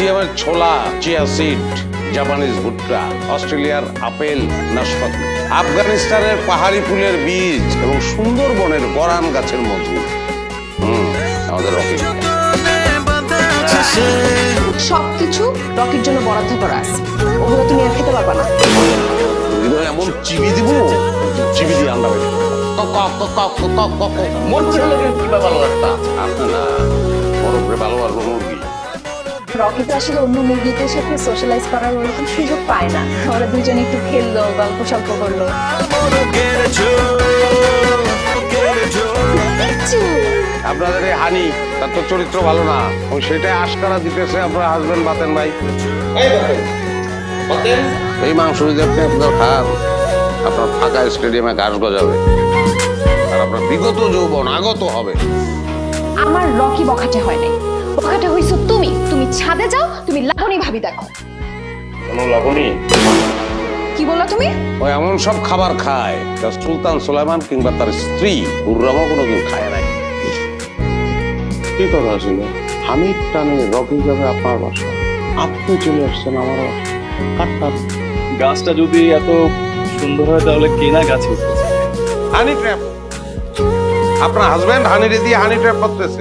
বেলজিয়ামের ছোলা, chia seed, Japanese ভুট্টা, অস্ট্রেলিয়ার আপেল, নাশপাতি, আফগানিস্তানের পাহাড়ি ফুলের বীজ এবং সুন্দরবনের গরান গাছের মধু। আমাদের রকি সবকিছু রকির জন্য বরাদ্দ করা আছে, ওগুলো তুমি আর খেতে পারবা না। এমন চিবি দিব, চিবি দিয়ে আন্ডা বের রকি তো আসলে অন্য মুরগিদের সাথে সোশ্যালাইজ করার ওরকম সুযোগ পায় না। ওরা দুজনে একটু খেললো, গল্প সল্প করলো। আপনাদের এই হানি, তার তো চরিত্র ভালো না, ওই সেটাই আশকারা দিতেছে আপনার হাজবেন্ড বাতেন ভাই। এই মাংস যদি আপনি আপনার খান, আপনার ফাঁকা স্টেডিয়ামে ঘাস গজাবে আর আপনার বিগত যৌবন আগত হবে। আমার রকি বখাটে হয় নাই, বখাটে হইছো তুমি। তুমি ছাদে যাও, তুমি লাবণী ভাবি দেখো। লাবণী কি বললা তুমি? ওই এমন সব খাবার খায় যা সুলতান সুলাইমান কিংবা তার স্ত্রী হুররামও কোনোদিন খায় নাই। কি কথা ছিল? হামিদ টানে রকি যাবে আপনার বাসা, আপনি চলে আসছেন আমার বাসা। কাটটা গাছটা যদি এত সুন্দর হয় তাহলে কেনা গাছ উঠতেছে। হানি ট্র্যাপ, আপনার হাজবেন্ড হানি দিয়ে হানি ট্র্যাপ করতেছে।